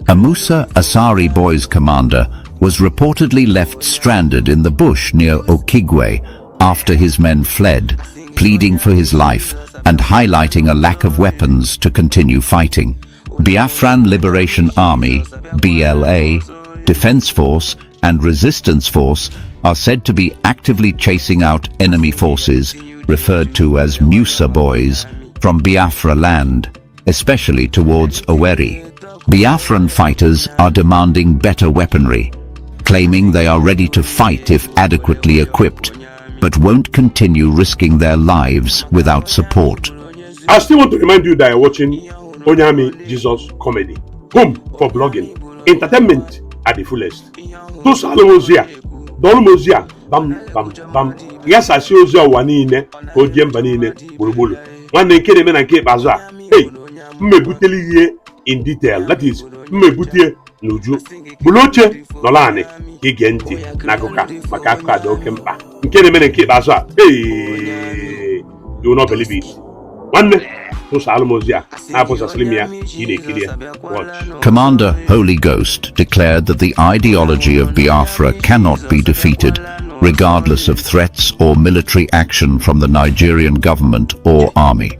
A Musa Asari boys commander was reportedly left stranded in the bush near Cked after his men fled, pleading for his life and highlighting a lack of weapons to continue fighting. Biafran Liberation Army, BLA, Defense Force and Resistance Force are said to be actively chasing out enemy forces, referred to as Musa boys, from Biafra land, especially towards Owerri. Biafran fighters are demanding better weaponry, claiming they are ready to fight if adequately equipped, but won't continue risking their lives without support. I still want to remind you that you're watching Onyami Jesus Comedy, home for blogging, entertainment at the fullest. Those Alomozia, Dolomozia, bam, bam, bam. Yes, I see Ozia Wanine, Odium Banine, Bulbulu. One day, Kedemen and Cape Azar. Hey, Mebuteli in detail. That is, Mebutie Nuju. Buloche, Nolane, Gigenti, Nagoka, Makaka, Dokempa. Kedemen and Cape Azar. Hey, you will not believe it. One day, Commander Holy Ghost declared that the ideology of Biafra cannot be defeated, regardless of threats or military action from the Nigerian government or army.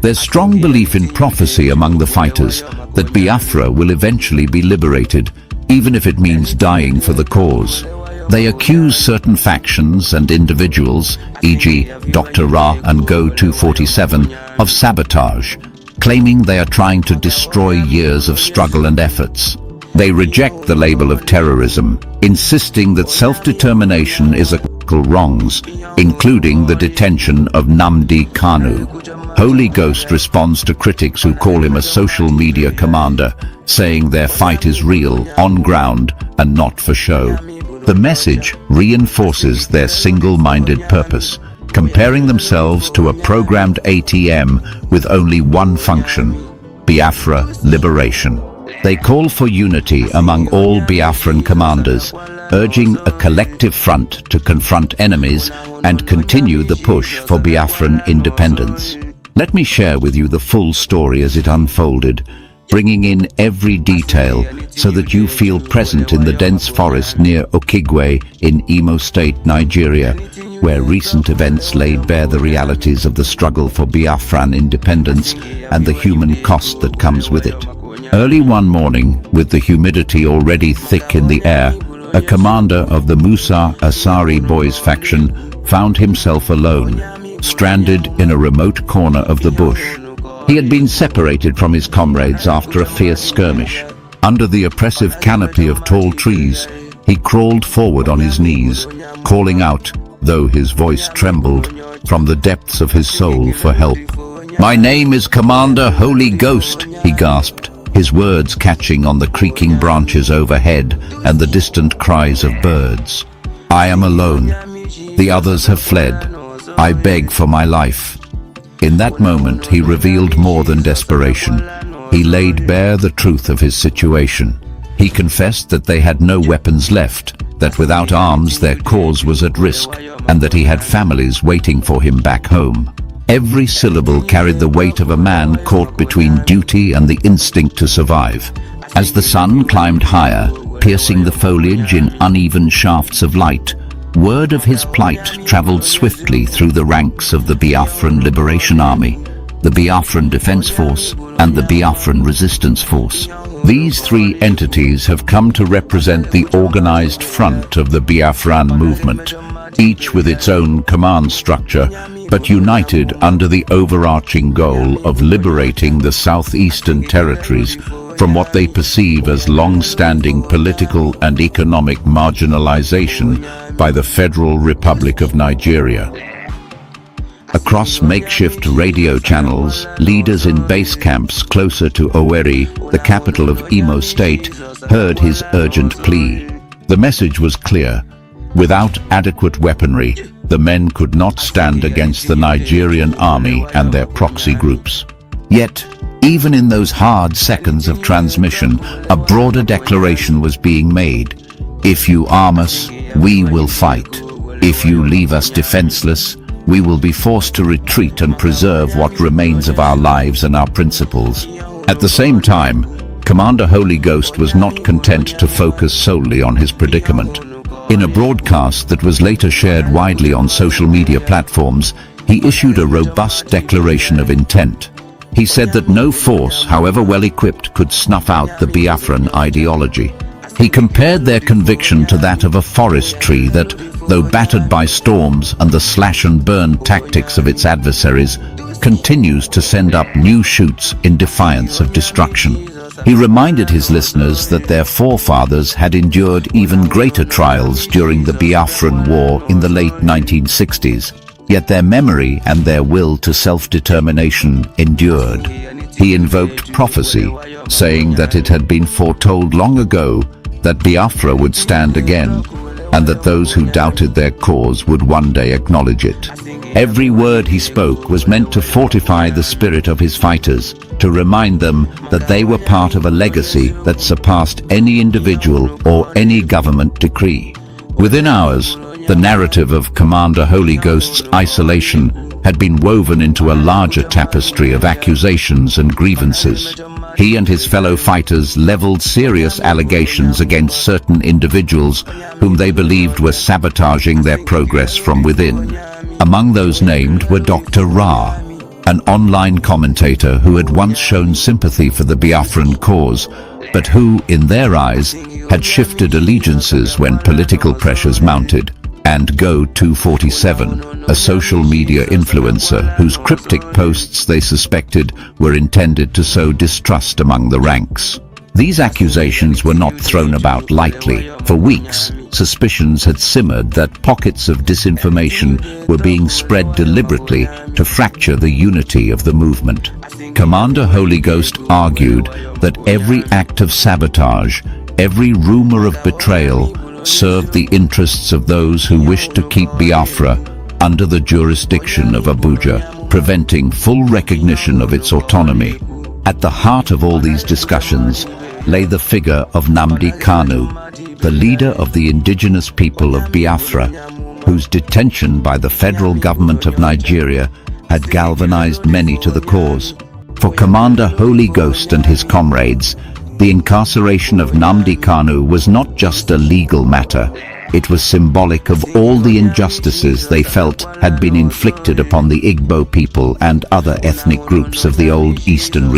There's strong belief in prophecy among the fighters that Biafra will eventually be liberated, even if it means dying for the cause. They accuse certain factions and individuals, e.g. Dr. Ra and Go 247, of sabotage, claiming they are trying to destroy years of struggle and efforts. They reject the label of terrorism, insisting that self-determination is a wrongs, including the detention of Nnamdi Kanu. Holy Ghost responds to critics who call him a social media commander, saying their fight is real, on ground, and not for show. The message reinforces their single-minded purpose, comparing themselves to a programmed ATM with only one function: Biafra liberation. They call for unity among all Biafran commanders, urging a collective front to confront enemies and continue the push for Biafran independence. Let me share with you the full story as it unfolded, bringing in every detail so that you feel present in the dense forest near Cked in Imo State, Nigeria, where recent events laid bare the realities of the struggle for Biafran independence and the human cost that comes with it. Early one morning, with the humidity already thick in the air, a commander of the Musa Asari boys faction found himself alone, stranded in a remote corner of the bush. He had been separated from his comrades after a fierce skirmish. Under the oppressive canopy of tall trees, he crawled forward on his knees, calling out, though his voice trembled, from the depths of his soul for help. "My name is Commander Holy Ghost," he gasped, his words catching on the creaking branches overhead and the distant cries of birds. "I am alone. The others have fled. I beg for my life." In that moment, he revealed more than desperation. He laid bare the truth of his situation. He confessed that they had no weapons left, that without arms their cause was at risk, and that he had families waiting for him back home. Every syllable carried the weight of a man caught between duty and the instinct to survive. As the sun climbed higher, piercing the foliage in uneven shafts of light, word of his plight traveled swiftly through the ranks of the Biafran Liberation Army, the Biafran Defense Force, and the Biafran Resistance Force. These three entities have come to represent the organized front of the Biafran movement, each with its own command structure, but united under the overarching goal of liberating the southeastern territories from what they perceive as long-standing political and economic marginalization by the Federal Republic of Nigeria. Across makeshift radio channels, leaders in base camps closer to Owerri, the capital of Imo State, heard his urgent plea. The message was clear. Without adequate weaponry, the men could not stand against the Nigerian army and their proxy groups. Yet, even in those hard seconds of transmission, a broader declaration was being made. If you arm us, we will fight. If you leave us defenseless, we will be forced to retreat and preserve what remains of our lives and our principles. At the same time, Commander Holy Ghost was not content to focus solely on his predicament. In a broadcast that was later shared widely on social media platforms, he issued a robust declaration of intent. He said that no force, however well equipped, could snuff out the Biafran ideology. He compared their conviction to that of a forest tree that, though battered by storms and the slash-and-burn tactics of its adversaries, continues to send up new shoots in defiance of destruction. He reminded his listeners that their forefathers had endured even greater trials during the Biafran War in the late 1960s, yet their memory and their will to self-determination endured. He invoked prophecy, saying that it had been foretold long ago that Biafra would stand again, and that those who doubted their cause would one day acknowledge it. Every word he spoke was meant to fortify the spirit of his fighters, to remind them that they were part of a legacy that surpassed any individual or any government decree. Within hours, the narrative of Commander Holy Ghost's isolation had been woven into a larger tapestry of accusations and grievances. He and his fellow fighters leveled serious allegations against certain individuals whom they believed were sabotaging their progress from within. Among those named were Dr. Ra, an online commentator who had once shown sympathy for the Biafran cause, but who, in their eyes, had shifted allegiances when political pressures mounted, and Go247, a social media influencer whose cryptic posts they suspected were intended to sow distrust among the ranks. These accusations were not thrown about lightly. For weeks, suspicions had simmered that pockets of disinformation were being spread deliberately to fracture the unity of the movement. Commander Holy Ghost argued that every act of sabotage, every rumor of betrayal, served the interests of those who wished to keep Biafra under the jurisdiction of Abuja, preventing full recognition of its autonomy. At the heart of all these discussions lay the figure of Nnamdi Kanu, the leader of the indigenous people of Biafra, whose detention by the federal government of Nigeria had galvanized many to the cause. For Commander Holy Ghost and his comrades, the incarceration of Nnamdi Kanu was not just a legal matter, it was symbolic of all the injustices they felt had been inflicted upon the Igbo people and other ethnic groups of the old eastern region.